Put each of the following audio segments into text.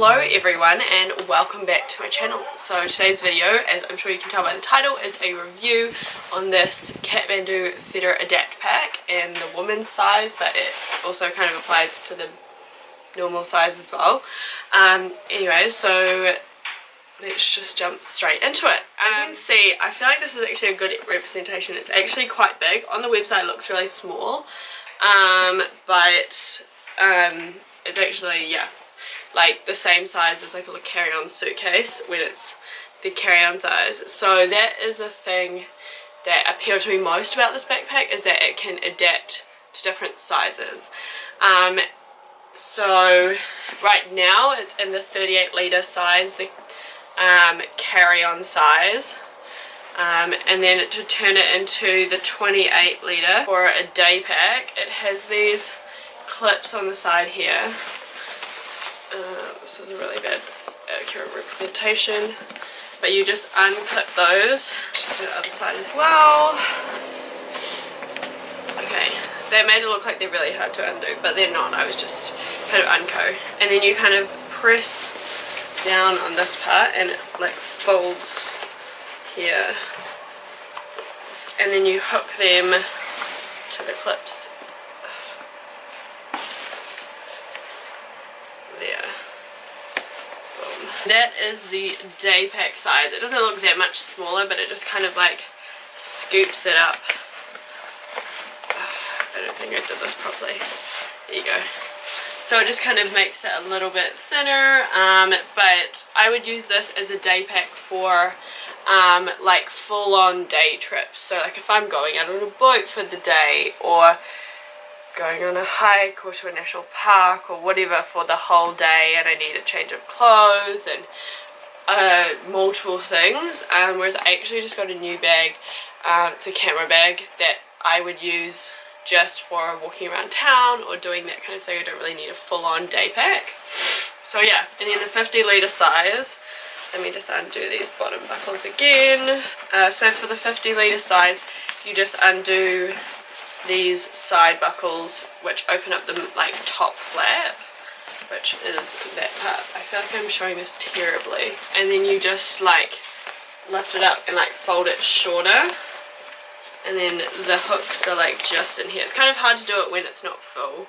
Hello everyone and welcome back to my channel. So today's video, as I'm sure you can tell by the title, is a review on this Kathmandu Federate Adapt Pack in the women's size, but it also kind of applies to the normal size as well. Anyway, so let's just jump straight into it. As you can see, I feel like this is actually a good representation. It's actually quite big. On the website it looks really small, but it's actually, yeah, like the same size as like a carry-on suitcase when it's the carry-on size. So that is the thing that appealed to me most about this backpack, is that it can adapt to different sizes. So right now it's in the 38 litre size, the carry-on size, and then to turn it into the 28 litre for a day pack, it has these clips on the side here. This is a really bad accurate representation, but you just unclip those to the other side as well. Okay, that made it look like they're really hard to undo, but they're not. I was just kind of unco, and then you kind of press down on this part and it like folds here, and then you hook them to the clips there. Boom. That is the day pack size. It doesn't look that much smaller, but it just kind of like scoops it up. I don't think I did this properly. There you go. So it just kind of makes it a little bit thinner, but I would use this as a day pack for like full-on day trips. So like if I'm going out on a boat for the day, or going on a hike, or to a national park, or whatever for the whole day, and I need a change of clothes and multiple things, whereas I actually just got a new bag. It's a camera bag that I would use just for walking around town or doing that kind of thing. I don't really need a full-on day pack. So yeah, and then the 50 litre size, let me just undo these bottom buckles again. So for the 50 litre size, you just undo these side buckles, which open up the like top flap, which is that part. I feel like I'm showing this terribly. And then you just like lift it up and like fold it shorter, and then the hooks are like just in here. It's kind of hard to do it when it's not full.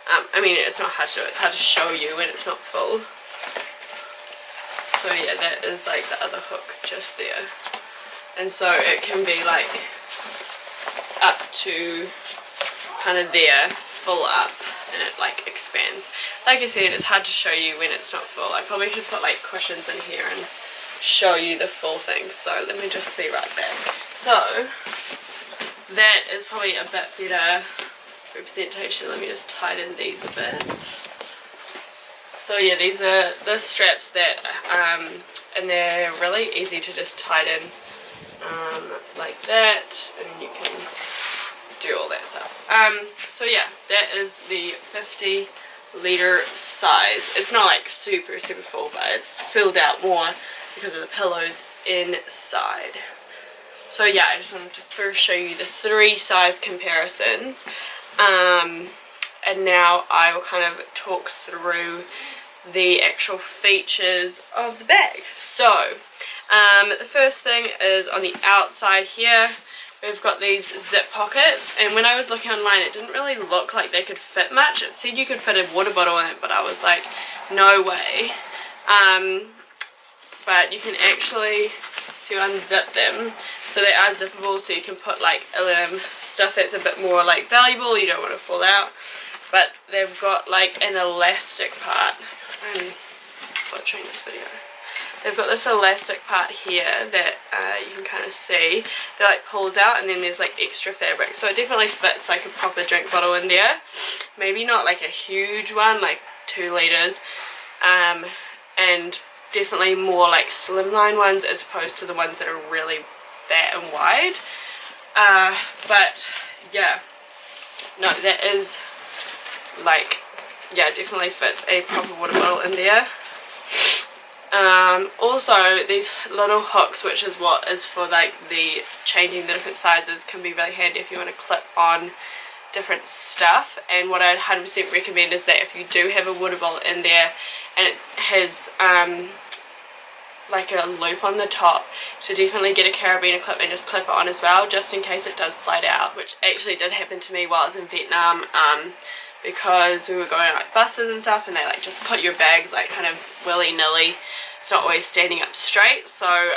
I mean, it's not hard to do it, it's hard to show you when it's not full. So yeah, that is like the other hook just there. And so it can be like up to kind of there, full up, and it like expands. Like I said, it's hard to show you when it's not full. I probably should put like cushions in here and show you the full thing. So let me just be right back. So that is probably a bit better representation. Let me just tighten these a bit. So yeah, these are the straps that, and they're really easy to just tighten, like that, and you can do all that stuff. So yeah, that is the 50 litre size. It's not like super full, but it's filled out more because of the pillows inside. So yeah, I just wanted to first show you the three size comparisons, and now I will kind of talk through the actual features of the bag. So the first thing is on the outside here, we've got these zip pockets, and when I was looking online it didn't really look like they could fit much. It said you could fit a water bottle in it, but I was like, no way. But you can actually, to unzip them, so they are zippable, so you can put like stuff that's a bit more like valuable, you don't want to fall out. But they've got like an elastic part. I'm watching this video. They've got this elastic part here that you can kind of see that like pulls out, and then there's like extra fabric, so it definitely fits like a proper drink bottle in there. Maybe not like a huge one, like 2 litres, and definitely more like slimline ones as opposed to the ones that are really fat and wide. But yeah, no, that is like, yeah, definitely fits a proper water bottle in there. Also these little hooks, which is what is for like the changing the different sizes, can be really handy if you want to clip on different stuff. And what I'd 100% recommend is that if you do have a water bottle in there and it has like a loop on the top, to definitely get a carabiner clip and just clip it on as well, just in case it does slide out, which actually did happen to me while I was in Vietnam, because we were going on like buses and stuff, and they like just put your bags like kind of willy-nilly. It's not always standing up straight, so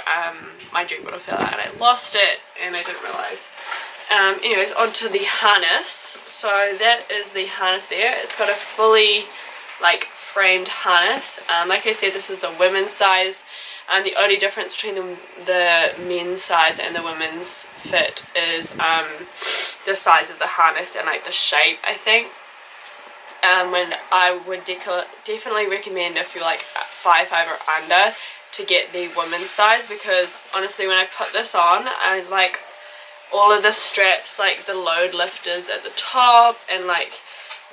my drink bottle fell out and I lost it and I didn't realise. Anyways, onto the harness. So that is the harness there. It's got a fully like framed harness. Like I said, this is the women's size. The only difference between the men's size and the women's fit is the size of the harness and like the shape, I think. When I would definitely recommend if you're like 5'5" or under to get the women's size, because honestly when I put this on, I like all of the straps, like the load lifters at the top and like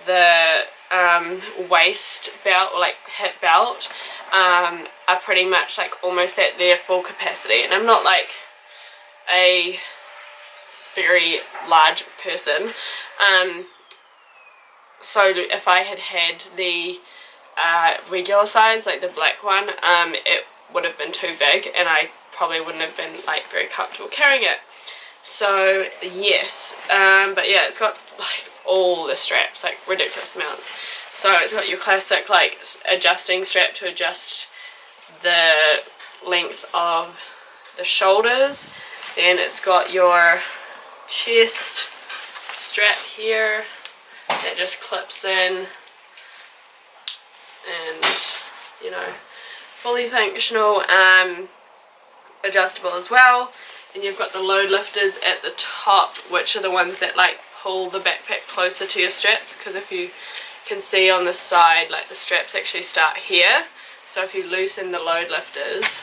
the waist belt or like hip belt are pretty much like almost at their full capacity. And I'm not like a very large person, so if I had had the regular size, like the black one, it would have been too big and I probably wouldn't have been like very comfortable carrying it. So yes, but yeah, it's got like all the straps, like ridiculous amounts. So it's got your classic like adjusting strap to adjust the length of the shoulders. Then it's got your chest strap here that just clips in, and you know, fully functional, adjustable as well. And you've got the load lifters at the top, which are the ones that like pull the backpack closer to your straps, because if you can see on the side, like the straps actually start here, so if you loosen the load lifters,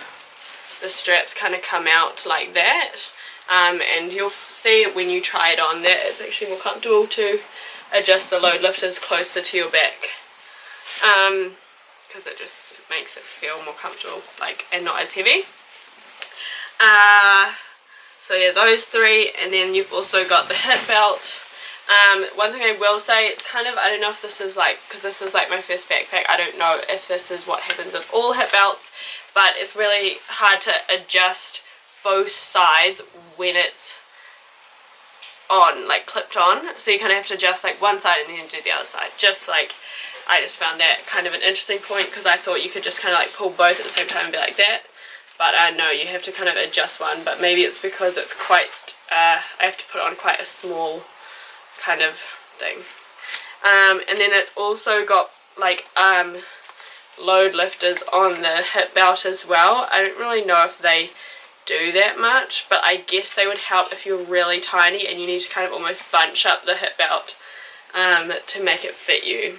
the straps kind of come out like that, and you'll see when you try it on that it's actually more comfortable to adjust the load lifters closer to your back, because it just makes it feel more comfortable, like, and not as heavy. So yeah, those three. And then you've also got the hip belt. One thing I will say, it's kind of, I don't know if this is like, because this is like my first backpack, I don't know if this is what happens with all hip belts, but it's really hard to adjust both sides when it's on, like clipped on. So you kind of have to adjust like one side and then do the other side. Just like, I just found that kind of an interesting point, because I thought you could just kind of like pull both at the same time and be like that. But no, you have to kind of adjust one. But maybe it's because it's quite, I have to put on quite a small kind of thing. And then it's also got like load lifters on the hip belt as well. I don't really know if they do that much, but I guess they would help if you're really tiny and you need to kind of almost bunch up the hip belt to make it fit you.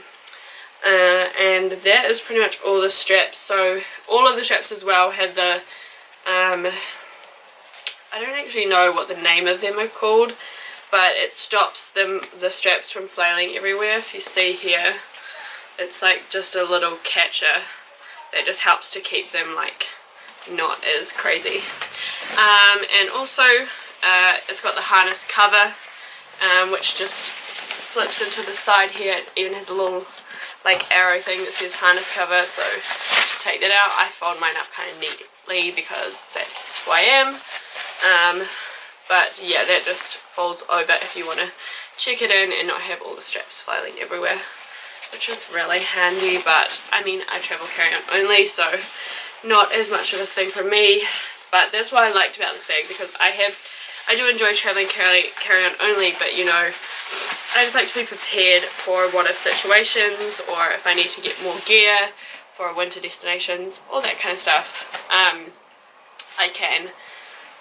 And that is pretty much all the straps. So all of the straps as well have the I don't actually know what the name of them are called, but it stops the straps from flailing everywhere. If you see here, it's like just a little catcher that just helps to keep them like not as crazy. And also it's got the harness cover, which just slips into the side here. It even has a little like arrow thing that says harness cover, so just take that out. I fold mine up kind of neatly because that's who I am. But yeah, that just folds over if you want to check it in and not have all the straps flailing everywhere, which is really handy. But I mean, I travel carry-on only, so not as much of a thing for me. But that's what I liked about this bag, because I do enjoy traveling carry-on only, but you know, I just like to be prepared for what if situations, or if I need to get more gear for winter destinations, all that kind of stuff. I can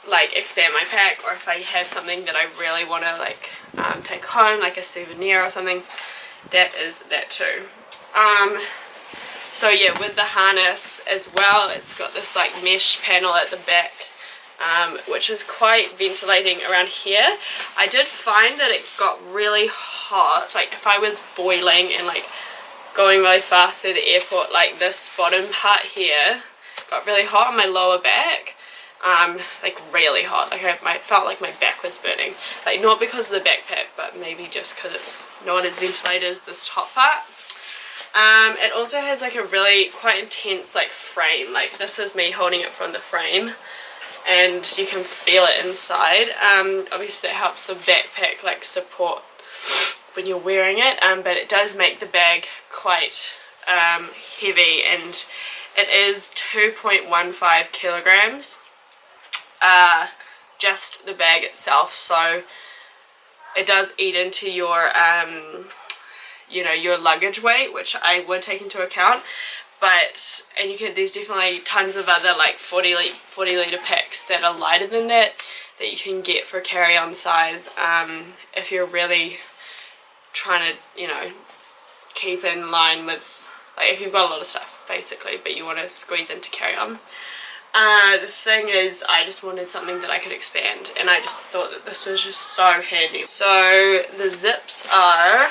like expand my pack, or if I have something that I really want to like take home, like a souvenir or something, that is that too. So yeah, with the harness as well, it's got this like mesh panel at the back, which is quite ventilating around here. I did find that it got really hot, like if I was boiling and like going really fast through the airport, like this bottom part here got really hot on my lower back. like really hot. Like I felt like my back was burning, like not because of the backpack, but maybe just because it's not as ventilated as this top part. It also has like a really quite intense like frame. Like this is me holding it from the frame, and you can feel it inside. Obviously that helps the backpack like support when you're wearing it, but it does make the bag quite heavy, and it is 2.15 kilograms, just the bag itself, so it does eat into your you know, your luggage weight, which I would take into account. But, and you can, there's definitely tons of other like 40 litre packs that are lighter than that you can get for carry-on size, if you're really trying to, you know, keep in line with, like if you've got a lot of stuff basically but you want to squeeze into carry-on. The thing is, I just wanted something that I could expand, and I just thought that this was just so handy. So the zips are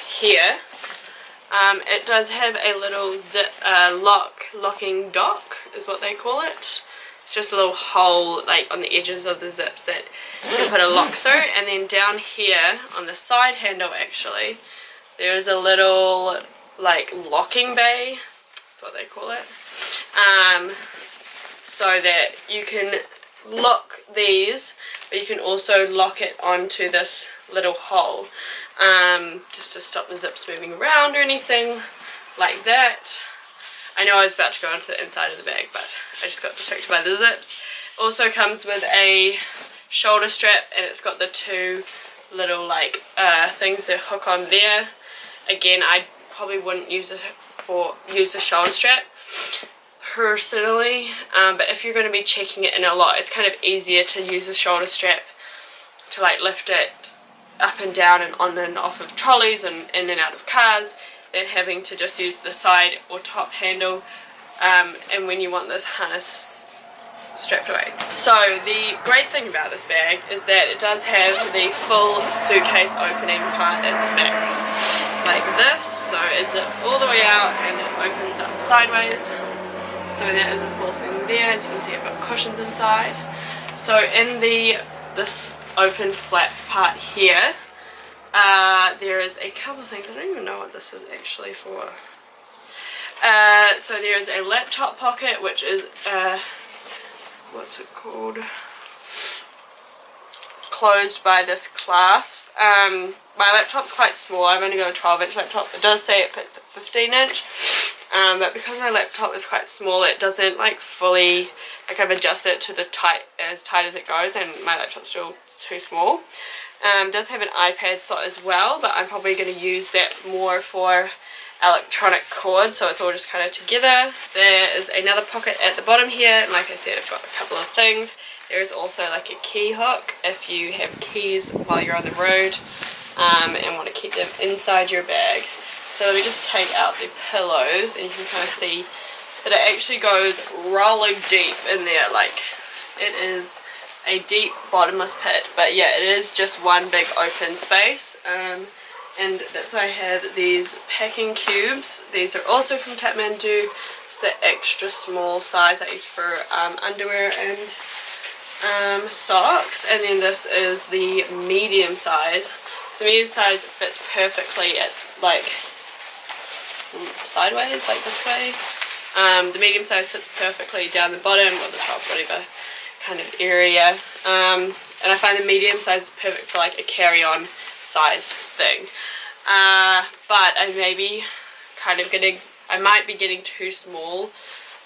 here. It does have a little zip locking dock is what they call it. It's just a little hole like on the edges of the zips that you can put a lock through, and then down here on the side handle actually there is a little like locking bay, that's what they call it, so that you can lock these, but you can also lock it onto this little hole, just to stop the zips moving around or anything like that. I know I was about to go into the inside of the bag, but I just got distracted by the zips. Also comes with a shoulder strap, and it's got the two little like things that hook on there. Again, I probably wouldn't use the shoulder strap personally, but if you're going to be checking it in a lot, it's kind of easier to use a shoulder strap to like lift it up and down and on and off of trolleys and in and out of cars than having to just use the side or top handle, and when you want this harness strapped away. So the great thing about this bag is that it does have the full suitcase opening part at the back like this, so it zips all the way out and it opens up sideways. So that is the full thing there. As you can see, I've got cushions inside. So in this open flat part here, there is a couple of things. I don't even know what this is actually for. So there is a laptop pocket, which is what's it called? Closed by this clasp. My laptop's quite small. I've only got a 12-inch laptop. It does say it fits a 15-inch. But because my laptop is quite small, it doesn't like fully, like I've adjusted it to the as tight as it goes, and my laptop's still too small. It does have an iPad slot as well, but I'm probably going to use that more for electronic cord, so it's all just kind of together. There is another pocket at the bottom here, and like I said, I've got a couple of things. There is also like a key hook if you have keys while you're on the road, and want to keep them inside your bag. So let me just take out the pillows, and you can kind of see that it actually goes really deep in there. Like, it is a deep bottomless pit, but yeah, it is just one big open space. And that's why I have these packing cubes. These are also from Kathmandu. It's the extra small size I use for underwear and socks. And then this is the medium size. So medium size fits perfectly at like sideways, like this way. The medium size fits perfectly down the bottom or the top, whatever kind of area. And I find the medium size is perfect for like a carry-on sized thing. But I may be kind of I might be getting two small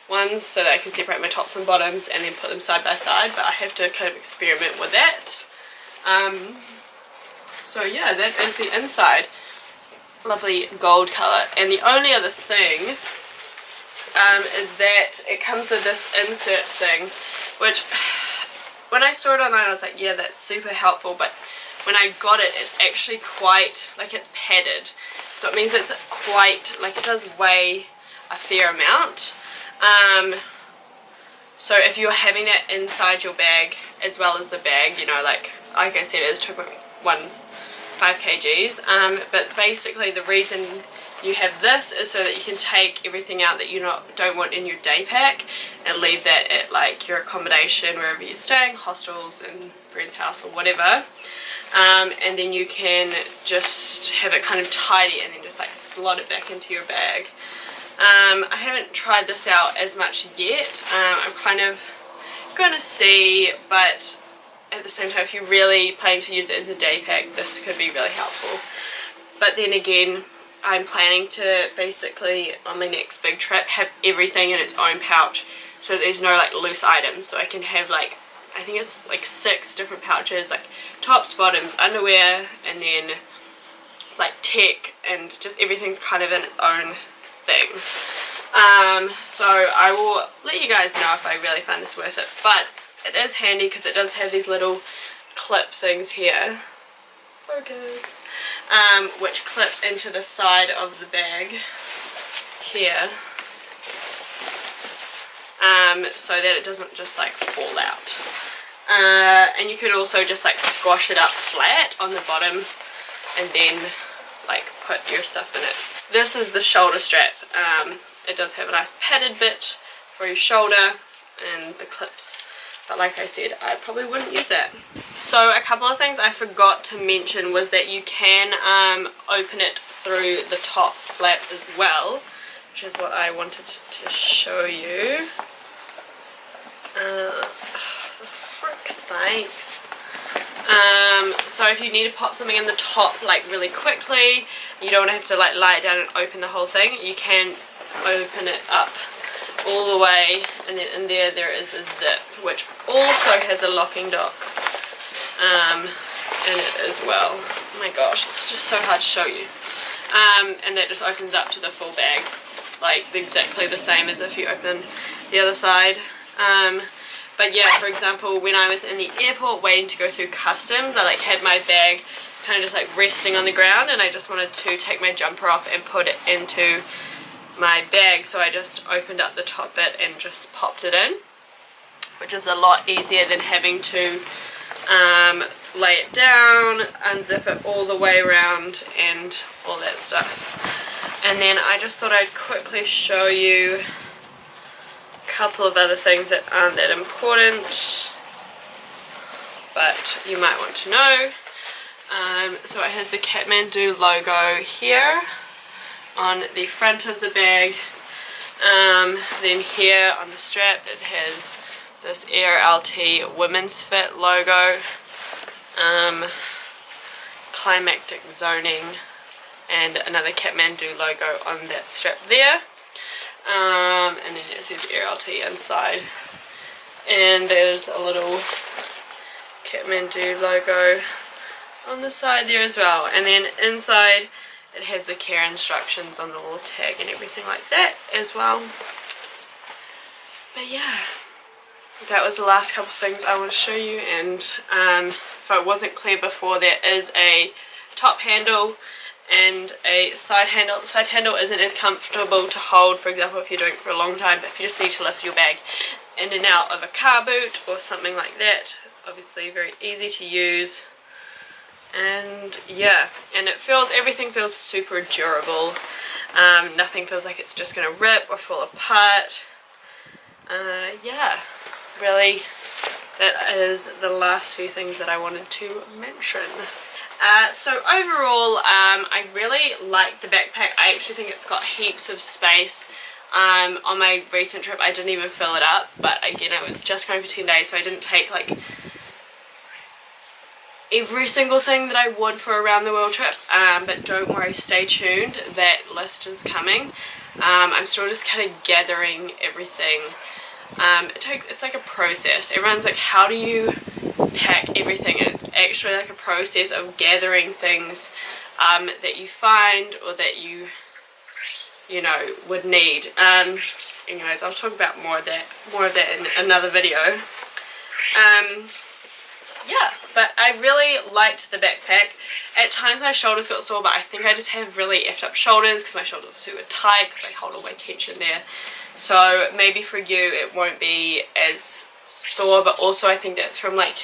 ones so that I can separate my tops and bottoms and then put them side by side, but I have to kind of experiment with that. So yeah, that is the inside. Lovely gold colour. And the only other thing is that it comes with this insert thing, which when I saw it online I was like, yeah, that's super helpful, but when I got it, it's actually quite, like, it's padded, so it means it's quite, like, it does weigh a fair amount. So if you're having that inside your bag as well as the bag, you know, like I said, it is 2.15 kgs, but basically the reason you have this is so that you can take everything out that you don't want in your day pack and leave that at like your accommodation wherever you're staying, hostels and friend's house or whatever. And then you can just have it kind of tidy and then just like slot it back into your bag. I haven't tried this out as much yet. I'm kind of gonna see, but at the same time, if you're really planning to use it as a day pack, this could be really helpful. But then again, I'm planning to basically on my next big trip have everything in its own pouch, so there's no like loose items. So I can have like, I think it's like 6 different pouches, like tops, bottoms, underwear, and then like tech, and just everything's kind of in its own thing. So I will let you guys know if I really find this worth it, but it is handy because it does have these little clip things here, focus, which clip into the side of the bag here, so that it doesn't just like fall out. And you could also just like squash it up flat on the bottom and then like put your stuff in it. This is the shoulder strap. It does have a nice padded bit for your shoulder and the clips, but like I said, I probably wouldn't use it. So a couple of things I forgot to mention was that you can open it through the top flap as well, which is what I wanted to show you. For frick's sakes. So if you need to pop something in the top like really quickly, you don't have to like lie it down and open the whole thing, you can open it up all the way, and then in there is a zip which also has a locking dock in it as well. Oh my gosh, it's just so hard to show you. And that just opens up to the full bag, like exactly the same as if you open the other side. But yeah, for example, when I was in the airport waiting to go through customs, I like had my bag kind of just like resting on the ground, and I just wanted to take my jumper off and put it into my bag, so I just opened up the top bit and just popped it in, which is a lot easier than having to lay it down, unzip it all the way around and all that stuff. And then I just thought I'd quickly show you a couple of other things that aren't that important, but you might want to know. So it has the Kathmandu logo here on the front of the bag. Then here on the strap it has this Air LT Women's Fit logo, climactic zoning, and another Kathmandu logo on that strap there. And then it says Air LT inside, and there's a little Kathmandu logo on the side there as well. And then inside it has the care instructions on the little tag and everything like that as well. But yeah, that was the last couple of things I want to show you. And if I wasn't clear before, there is a top handle and a side handle. The side handle isn't as comfortable to hold, for example, if you're doing it for a long time, but if you just need to lift your bag in and out of a car boot or something like that, obviously very easy to use. And yeah, and everything feels super durable. Nothing feels like it's just gonna rip or fall apart. Yeah, really, that is the last few things that I wanted to mention. So overall, I really like the backpack. I actually think it's got heaps of space. On my recent trip I didn't even fill it up, but again, I was just going for 10 days, so I didn't take like every single thing that I would for a around the world trip, but don't worry, stay tuned, that list is coming. I'm still just kind of gathering everything. It's like a process. Everyone's like, how do you pack everything? And it's actually like a process of gathering things that you find or that you know would need. Anyways, I'll talk about more of that in another video. Yeah, but I really liked the backpack. At times my shoulders got sore, but I think I just have really effed up shoulders because my shoulders are super tight because I hold all my tension there. So maybe for you it won't be as sore, but also I think that's from like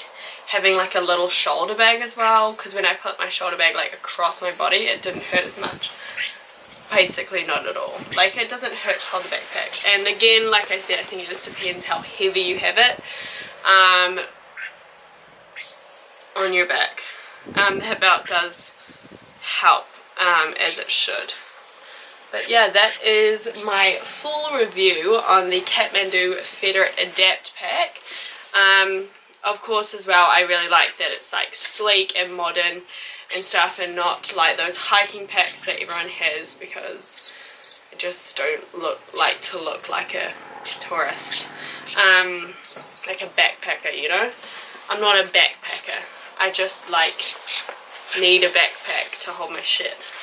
having like a little shoulder bag as well, because when I put my shoulder bag like across my body it didn't hurt as much. basically not at all. Like, it doesn't hurt to hold the backpack. And again, like I said, I think it just depends how heavy you have it on your back. The hip belt does help, as it should. But yeah, that is my full review on the Kathmandu Federate Adapt pack. Of course, as well, I really like that it's like sleek and modern and stuff, and not like those hiking packs that everyone has, because I just don't look like a tourist, like a backpacker, you know. I'm not a backpacker. I just like need a backpack to hold my shit.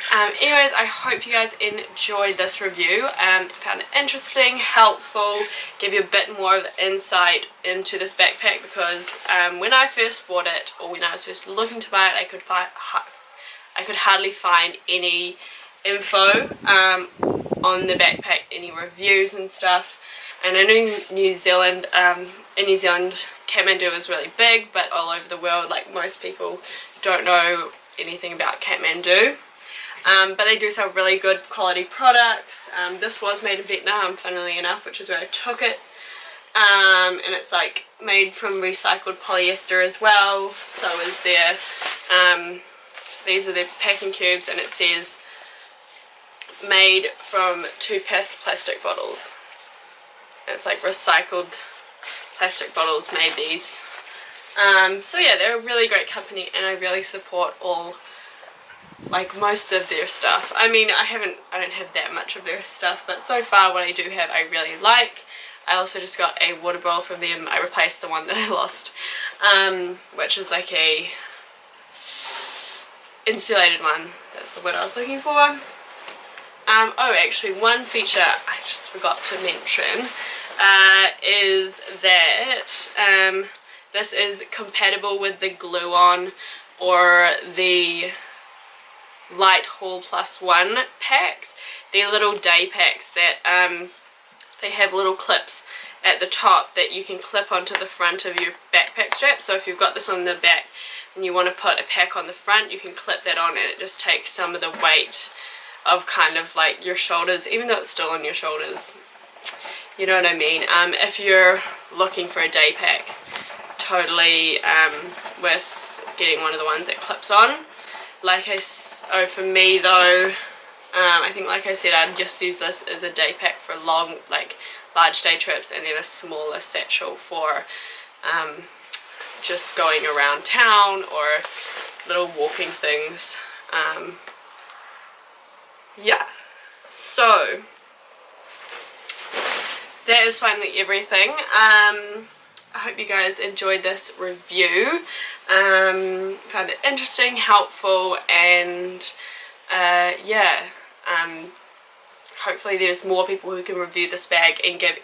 Anyways, I hope you guys enjoyed this review, found it interesting, helpful, give you a bit more of insight into this backpack, because when I first bought it, or when I was first looking to buy it, I could hardly find any info on the backpack, any reviews and stuff. And I know in New Zealand, Kathmandu is really big, but all over the world, like, most people don't know anything about Kathmandu. But they do sell really good quality products. This was made in Vietnam, funnily enough, which is where I took it. And it's like made from recycled polyester as well. So is there. These are the packing cubes, and it says made from 2-piece plastic bottles. And it's like recycled plastic bottles made these. So yeah, they're a really great company, and I really support like most of their stuff. I mean, I don't have that much of their stuff, but so far what I do have I really like. I also just got a water bottle from them. I replaced the one that I lost, which is like a insulated one. That's the word I was looking for. Oh, actually, one feature I just forgot to mention is that this is compatible with the glue-on or the Light Haul +1 packs. They're little day packs that they have little clips at the top that you can clip onto the front of your backpack strap. So if you've got this on the back and you want to put a pack on the front, you can clip that on, and it just takes some of the weight of kind of like your shoulders, even though it's still on your shoulders. You know what I mean? If you're looking for a day pack, totally worth getting one of the ones that clips on. For me though, I think, like I said, I'd just use this as a day pack for long, like large day trips, and then a smaller satchel for just going around town or little walking things. Yeah, so that is finally everything. I hope you guys enjoyed this review. Found it interesting, helpful, and yeah, hopefully there's more people who can review this bag and give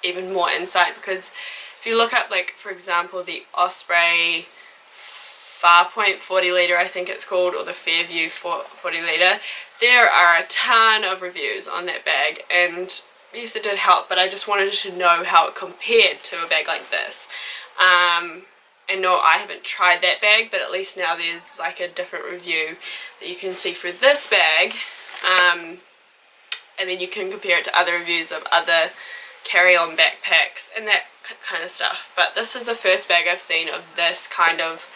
even more insight, because if you look up, like, for example, the Osprey Farpoint 40 litre, I think it's called, or the Fairview 40 litre, there are a ton of reviews on that bag, and yes, it did help, but I just wanted to know how it compared to a bag like this. And no, I haven't tried that bag, but at least now there's like a different review that you can see for this bag, and then you can compare it to other reviews of other carry-on backpacks and that kind of stuff. But this is the first bag I've seen of this kind of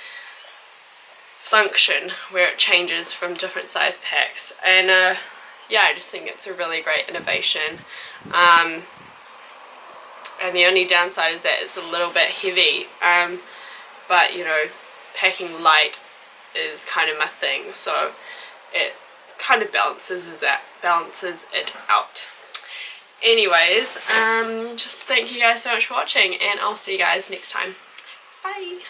function where it changes from different size packs, and yeah, I just think it's a really great innovation. And the only downside is that it's a little bit heavy, but you know, packing light is kind of my thing, so it kind of balances it out. Anyways, just thank you guys so much for watching, and I'll see you guys next time. Bye!